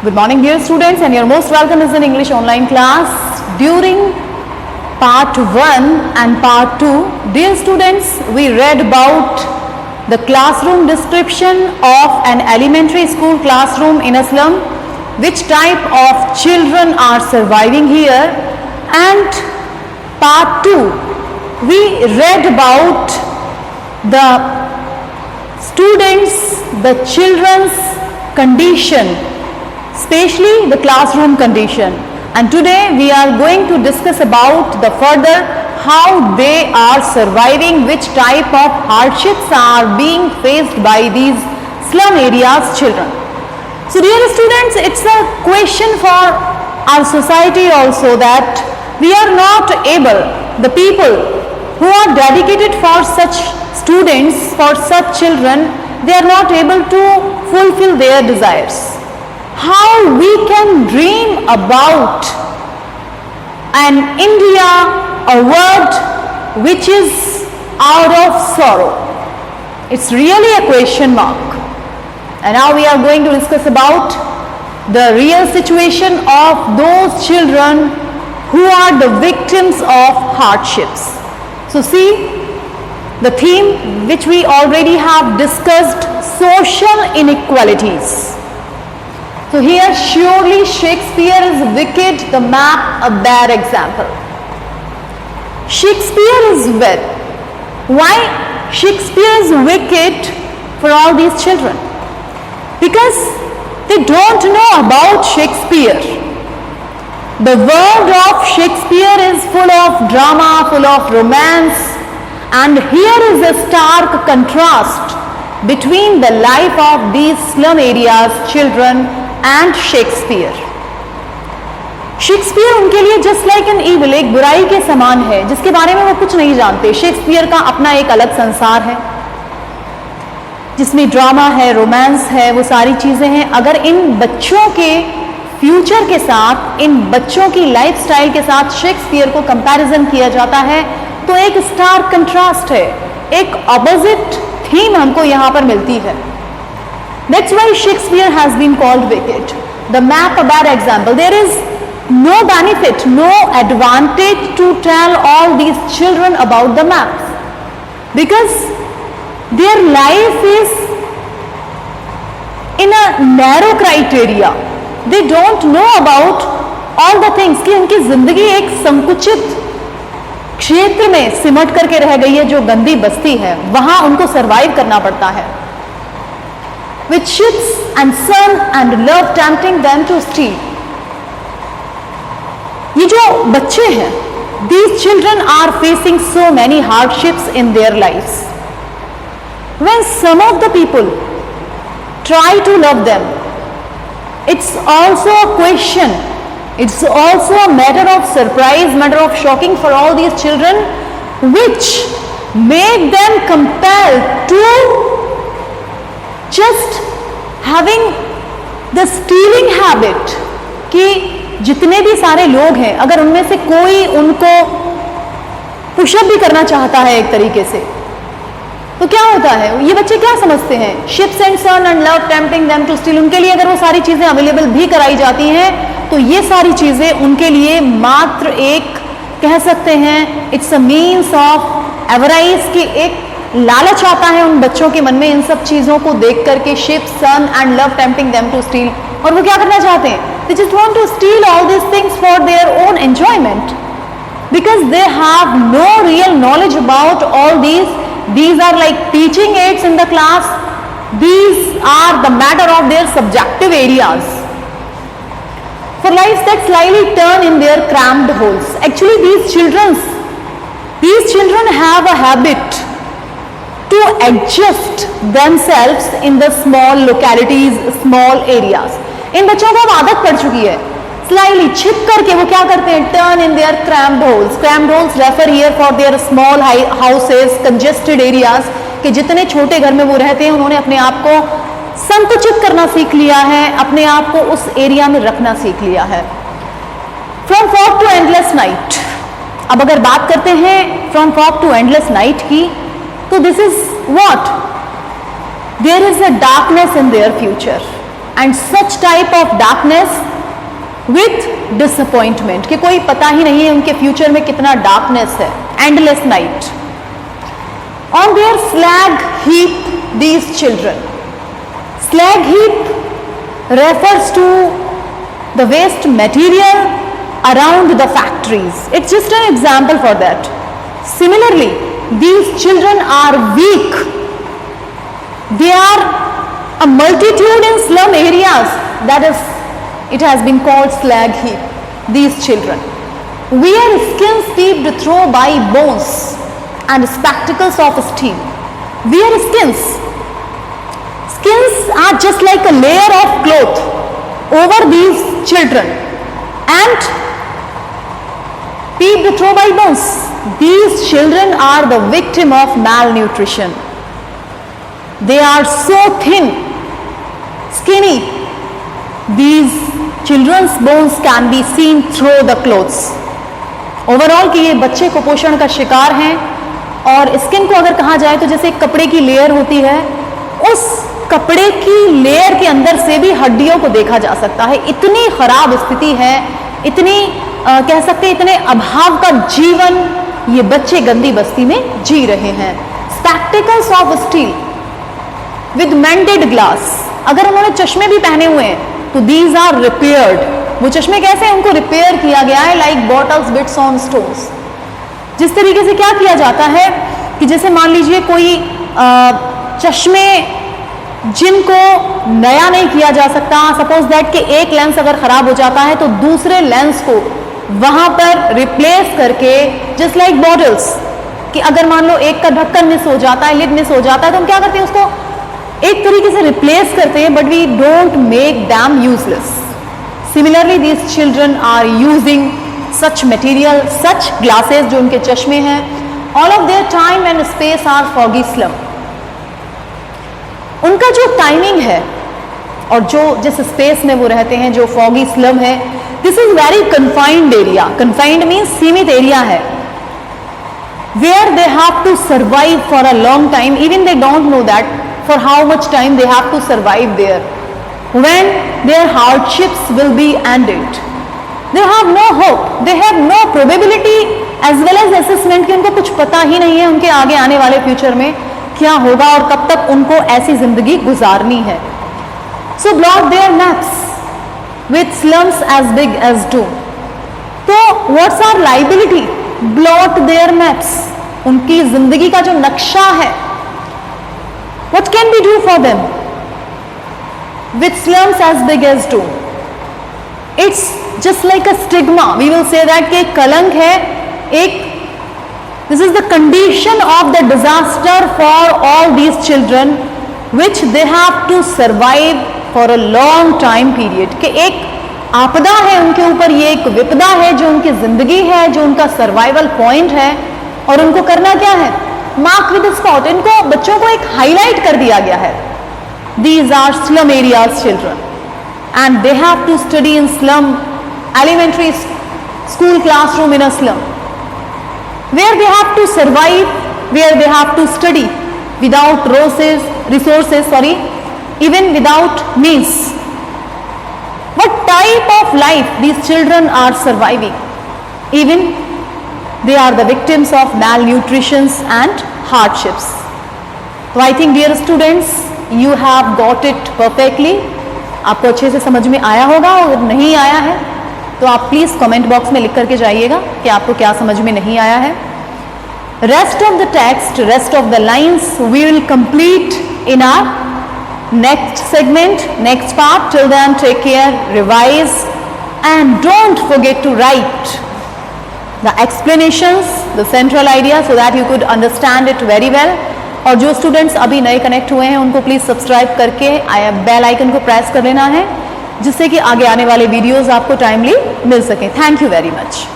Good morning, dear students, and you're most welcome is in English online class. During part 1 and part 2, dear students, we read about the classroom description of an elementary school classroom in a slum, which type of children are surviving here, and part 2, we read about the students, the children's condition, especially the classroom condition. And today we are going to discuss about the further how they are surviving, which type of hardships are being faced by these slum areas children. So dear students, it's a question for our society also that we are not able, the people who are dedicated for such students, for such children, they are not able to fulfill their desires. How we can dream about an India, a world which is out of sorrow? It's really a question mark. And now we are going to discuss about the real situation of those children who are the victims of hardships. So see, the theme which we already have discussed, social inequalities. So here surely Shakespeare is wicked, the map a bad example. Shakespeare is well. Why Shakespeare is wicked for all these children? Because they don't know about Shakespeare. The world of Shakespeare is full of drama, full of romance, and here is a stark contrast between the life of these slum areas children and Shakespeare. Shakespeare उनके लिए just like an evil, एक बुराई के समान है जिसके बारे में वो कुछ नहीं जानते. शेक्सपियर का अपना एक अलग संसार है जिसमें ड्रामा है, रोमांस है, वो सारी चीजें हैं. अगर इन बच्चों के फ्यूचर के साथ, इन बच्चों की लाइफस्टाइल के साथ शेक्सपियर को कंपैरिजन किया जाता है तो एक स्टार कंट्रास्ट है, एक ऑपोजिट थीम हमको यहाँ पर मिलती है. That's why Shakespeare has been called wicked. The map a bad example. There is no benefit, no advantage to tell all these children about the maps because their life is in a narrow criteria. They don't know about all the things कि उनकी जिंदगी एक संकुचित क्षेत्र में सिमट करके रह गई है, जो गंदी बस्ती है, वहां उनको सरवाइव करना पड़ता है. With ships and sun and love tempting them to steal. ये जो बच्चे हैं, these children are facing so many hardships in their lives. When some of the people try to love them, it's also a question, it's also a matter of surprise, matter of shocking for all these children, which make them compelled to just having the stealing habit कि जितने भी सारे लोग हैं, अगर उनमें से कोई उनको पुशअप भी करना चाहता है एक तरीके से, तो क्या होता है, ये बच्चे क्या समझते हैं, ships and sun and love tempting them to steal. उनके लिए अगर वो सारी चीजें अवेलेबल भी कराई जाती हैं तो ये सारी चीजें उनके लिए मात्र एक कह सकते हैं इट्स अ मीन्स ऑफ एवराइज की एक लालच आता है उन बच्चों के मन में इन सब चीजों को देख करके, ship, sun and love tempting them to steal. और वो क्या करना चाहते हैं, they just want to steal all these things for their own enjoyment because they have no real knowledge about all these. These are like teaching aids in the class. These are the matter of their subjective areas for lives that slyly turn in their crammed holes. Actually these children have a habit to adjust themselves in the small localities, small areas. इन बच्चों को अब आदत पड़ चुकी है, slightly छिप करके वो क्या करते हैं, turn in their crammed holes. Crammed holes refer here for their small houses, congested areas, कि जितने छोटे घर में वो रहते हैं उन्होंने अपने आप को संकुचित करना सीख लिया है, अपने आप को उस एरिया में रखना सीख लिया है. From fog to endless night. अब अगर बात करते हैं from fog to endless night की, तो this is what, there is a darkness in their future. and such type of darkness with disappointment कि कोई पता ही नहीं है उनके फ्यूचर में कितना डार्कनेस है, endless night. On their slag heap, these children. Slag heap refers to the waste material around the factories. It's just an example for that. Similarly, these children are weak. They are a multitude in slum areas. That is, it has been called slag heap. These children wear skins steeped through by bones and spectacles of steel. Wear skins. Skins are just like a layer of cloth over these children and peeped through by bones. These children are the victim of malnutrition. They are so thin, skinny. These children's bones can be seen through the clothes. Overall कि ये बच्चे कुपोषण का शिकार हैं और skin को अगर कहा जाए तो जैसे एक कपड़े की लेयर होती है, उस कपड़े की लेयर के अंदर से भी हड्डियों को देखा जा सकता है. इतनी खराब स्थिति है, इतनी कह सकते हैं इतने अभाव का जीवन ये बच्चे गंदी बस्ती में जी रहे हैं. Spectacles of steel with mended glass. अगर उन्होंने चश्मे भी पहने हुए हैं तो दीज आर रिपेयर्ड. वो चश्मे कैसे हैं, उनको रिपेयर किया गया है like bottles beads on stones. जिस तरीके से क्या किया जाता है कि जैसे मान लीजिए कोई चश्मे जिनको नया नहीं किया जा सकता, सपोज दैट कि एक लेंस अगर खराब हो जाता है तो दूसरे लेंस को वहां पर रिप्लेस करके जस्ट लाइक बॉटल्स कि अगर मान लो एक का ढक्कन मिस हो जाता है, लिड मिस हो जाता है तो हम क्या करते हैं उसको एक तरीके से रिप्लेस करते हैं, but we don't make them useless. Similarly these children are using such material, such glasses जो उनके चश्मे हैं. All of their time and space are foggy slum. उनका जो टाइमिंग है और जो जिस स्पेस में वो रहते हैं, जो फॉगी स्लम है, this is very confined area. Confined means सीमित एरिया है, where they have to survive for a long time. Even they don't know that for how much time they have to survive there, when their hardships will be ended. They have no hope, they have no probability as well as assessment कि उनको कुछ पता ही नहीं है उनके आगे आने वाले फ्यूचर में क्या होगा और कब तक उनको ऐसी जिंदगी गुजारनी है. So blot their maps with slums as big as doom. तो what's our liability? Blot their maps. उनकी जिंदगी का जो नक्शा है, what can we do for them with slums as big as doom? It's just like a stigma. We will say that कि एक कलंक है, एक this is the condition of the disaster for all these children which they have to survive for a long time period. कि एक आपदा है उनके ऊपर, ये एक विपदा है जो उनकी जिंदगी है, जो उनका सर्वाइवल पॉइंट है और उनको करना क्या है, मार्क विद स्पॉट. इनको बच्चों को एक हाईलाइट कर दिया गया है. These are slum areas children and they have to study in slum elementary school classroom in a slum where they have to survive, where they have to study without resources, even without means. What type of life these children are surviving? Even they are the victims of malnutrition and hardships. So I think dear students, you have got it perfectly. आपको अच्छे से समझ में आया होगा. और नहीं आया है तो आप प्लीज कमेंट बॉक्स में लिख करके जाइएगा कि आपको क्या समझ में नहीं आया है. Rest of the text, rest of the lines we will complete in our next segment, next part. Till then, take care, revise, and don't forget to write the explanations, the central idea, so that you could understand it very well. और जो students अभी नए connect हुए हैं उनको please subscribe करके bell icon को press कर लेना है, जिससे कि आगे आने वाले वीडियोस आपको टाइमली मिल सके. Thank you very much.